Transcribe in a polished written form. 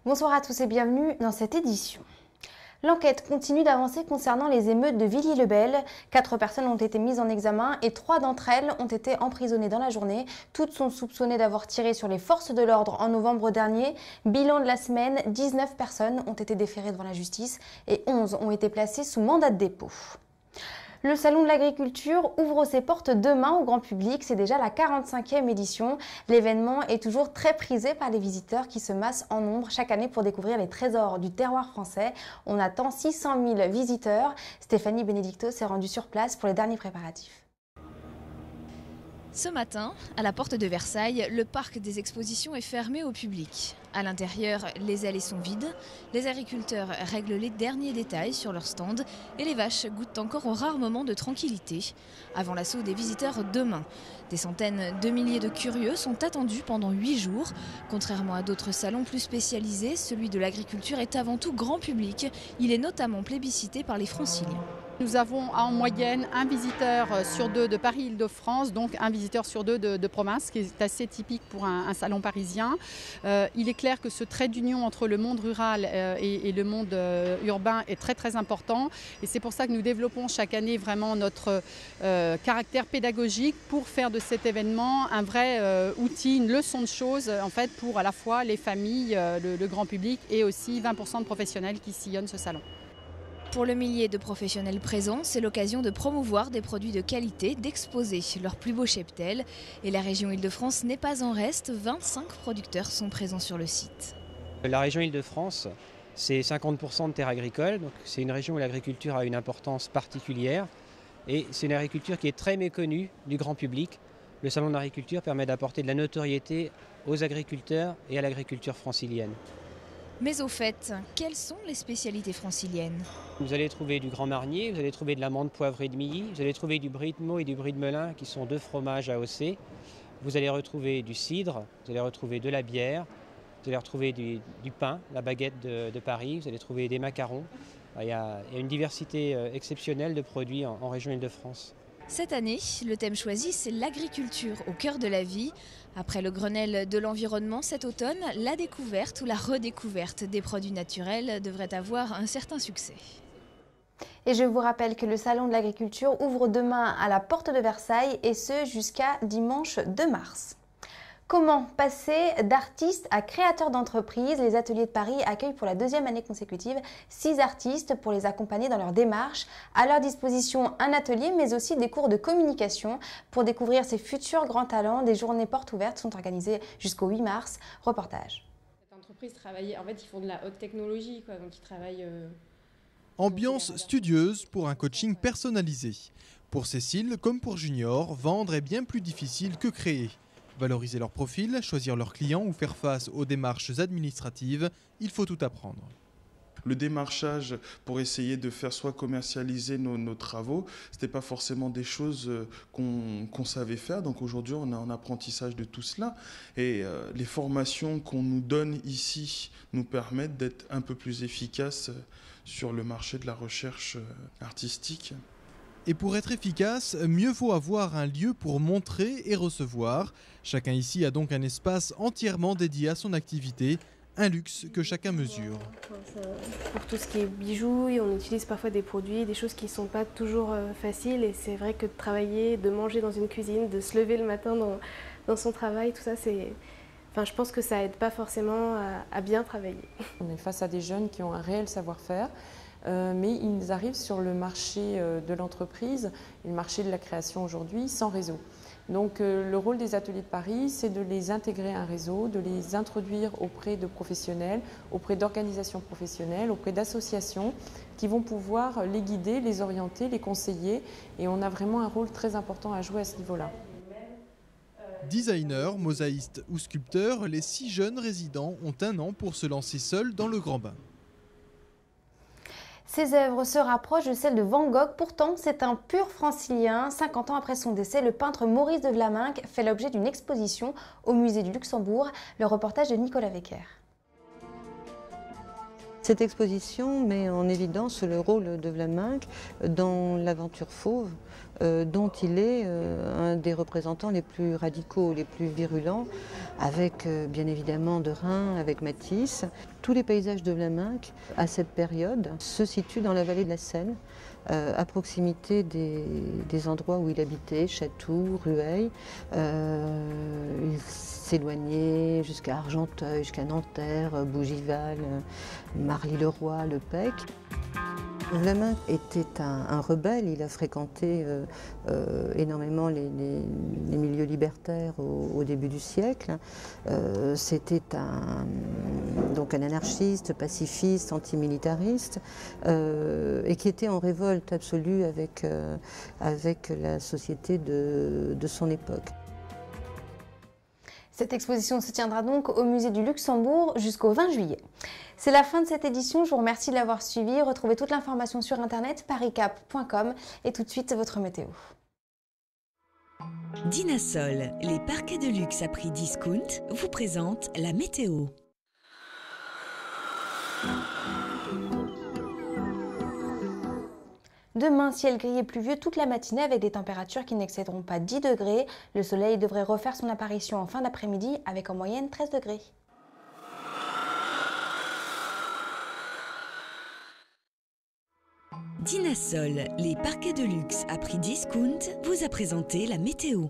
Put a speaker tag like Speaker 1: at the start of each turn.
Speaker 1: Bonsoir à tous et bienvenue dans cette édition. L'enquête continue d'avancer concernant les émeutes de Villiers-le-Bel. 4 personnes ont été mises en examen et 3 d'entre elles ont été emprisonnées dans la journée. Toutes sont soupçonnées d'avoir tiré sur les forces de l'ordre en novembre dernier. Bilan de la semaine, 19 personnes ont été déférées devant la justice et 11 ont été placées sous mandat de dépôt. Le Salon de l'Agriculture ouvre ses portes demain au grand public. C'est déjà la 45e édition. L'événement est toujours très prisé par les visiteurs qui se massent en nombre chaque année pour découvrir les trésors du terroir français. On attend 600 000 visiteurs. Stéphanie Benedicto s'est rendue sur place pour les derniers préparatifs.
Speaker 2: Ce matin, à la porte de Versailles, le parc des expositions est fermé au public. À l'intérieur, les allées sont vides, les agriculteurs règlent les derniers détails sur leur stand et les vaches goûtent encore aux rares moments de tranquillité avant l'assaut des visiteurs demain. Des centaines de milliers de curieux sont attendus pendant 8 jours. Contrairement à d'autres salons plus spécialisés, celui de l'agriculture est avant tout grand public. Il est notamment plébiscité par les franciliens.
Speaker 3: Nous avons en moyenne un visiteur sur 2 de Paris-Île-de-France, donc un visiteur sur 2 de province, ce qui est assez typique pour un salon parisien. Il est clair que ce trait d'union entre le monde rural et le monde urbain est très très important. Et c'est pour ça que nous développons chaque année vraiment notre caractère pédagogique pour faire de cet événement un vrai outil, une leçon de choses en fait, pour à la fois les familles, le grand public et aussi 20% de professionnels qui sillonnent ce salon.
Speaker 2: Pour le millier de professionnels présents, c'est l'occasion de promouvoir des produits de qualité, d'exposer leurs plus beaux cheptels. Et la région Île-de-France n'est pas en reste, 25 producteurs sont présents sur le site.
Speaker 4: La région Île-de-France, c'est 50% de terres agricoles, donc c'est une région où l'agriculture a une importance particulière. Et c'est une agriculture qui est très méconnue du grand public. Le salon de l'agriculture permet d'apporter de la notoriété aux agriculteurs et à l'agriculture francilienne.
Speaker 2: Mais au fait, quelles sont les spécialités franciliennes ?
Speaker 4: Vous allez trouver du Grand Marnier, vous allez trouver de l'amande poivrée de Milly, vous allez trouver du Brie de Meaux et du Brie de Melun qui sont 2 fromages AOC. Vous allez retrouver du cidre, vous allez retrouver de la bière, vous allez retrouver du pain, la baguette de Paris, vous allez trouver des macarons. Il y a une diversité exceptionnelle de produits en région Île-de-France.
Speaker 2: Cette année, le thème choisi, c'est l'agriculture au cœur de la vie. Après le Grenelle de l'environnement cet automne, la découverte ou la redécouverte des produits naturels devrait avoir un certain succès.
Speaker 1: Et je vous rappelle que le Salon de l'Agriculture ouvre demain à la porte de Versailles et ce jusqu'à dimanche 2 mars. Comment passer d'artiste à créateur d'entreprise? Les ateliers de Paris accueillent pour la 2e année consécutive 6 artistes pour les accompagner dans leur démarche. À leur disposition, un atelier, mais aussi des cours de communication. Pour découvrir ces futurs grands talents, des journées portes ouvertes sont organisées jusqu'au 8 mars. Reportage.
Speaker 5: Cette entreprise travaille, en fait, ils font de la haute technologie, quoi, donc ils travaillent...
Speaker 6: Ambiance studieuse pour un coaching personnalisé. Pour Cécile, comme pour Junior, vendre est bien plus difficile que créer. Valoriser leur profil, choisir leurs clients ou faire face aux démarches administratives, il faut tout apprendre.
Speaker 7: Le démarchage pour essayer de faire soit commercialiser nos travaux, ce n'était pas forcément des choses qu'on savait faire. Donc aujourd'hui, on a un apprentissage de tout cela. Et les formations qu'on nous donne ici nous permettent d'être un peu plus efficaces sur le marché de la recherche artistique.
Speaker 6: Et pour être efficace, mieux vaut avoir un lieu pour montrer et recevoir. Chacun ici a donc un espace entièrement dédié à son activité, un luxe que chacun mesure.
Speaker 8: Pour tout ce qui est bijoux, on utilise parfois des produits, des choses qui ne sont pas toujours faciles. Et c'est vrai que de travailler, de manger dans une cuisine, de se lever le matin dans son travail, tout ça, c'est... Enfin, je pense que ça aide pas forcément à bien travailler.
Speaker 9: On est face à des jeunes qui ont un réel savoir-faire. Mais ils arrivent sur le marché de l'entreprise, le marché de la création aujourd'hui, sans réseau. Donc le rôle des ateliers de Paris, c'est de les intégrer à un réseau, de les introduire auprès de professionnels, auprès d'organisations professionnelles, auprès d'associations qui vont pouvoir les guider, les orienter, les conseiller. Et on a vraiment un rôle très important à jouer à ce niveau-là.
Speaker 6: Designers, mosaïstes ou sculpteurs, les 6 jeunes résidents ont 1 an pour se lancer seuls dans le grand bain.
Speaker 1: Ses œuvres se rapprochent de celles de Van Gogh, pourtant c'est un pur francilien. 50 ans après son décès, le peintre Maurice de Vlaminck fait l'objet d'une exposition au musée du Luxembourg. Le reportage de Nicolas Wecker.
Speaker 10: Cette exposition met en évidence le rôle de Vlaminck dans l'aventure fauve, dont il est un des représentants les plus radicaux, les plus virulents, avec bien évidemment de Rhin, avec Matisse. Tous les paysages de Vlaminck, à cette période, se situent dans la vallée de la Seine, à proximité des endroits où il habitait, Chatou, Rueil. Il s'éloignait jusqu'à Argenteuil, jusqu'à Nanterre, Bougival, Marly-le-Roi, Le Pec. Vlaminck était un rebelle, il a fréquenté énormément les milieux libertaires au début du siècle. C'était donc un anarchiste, pacifiste, antimilitariste, et qui était en révolte absolue avec la société de son époque.
Speaker 1: Cette exposition se tiendra donc au musée du Luxembourg jusqu'au 20 juillet. C'est la fin de cette édition, je vous remercie de l'avoir suivi. Retrouvez toute l'information sur internet pariscap.com et tout de suite votre météo.
Speaker 11: Dinasol, les parquets de luxe à prix discount, vous présente la météo.
Speaker 1: Demain, ciel gris et pluvieux toute la matinée avec des températures qui n'excéderont pas 10 degrés. Le soleil devrait refaire son apparition en fin d'après-midi avec en moyenne 13 degrés.
Speaker 11: Dinasol, les parquets de luxe à prix discount, vous a présenté la météo.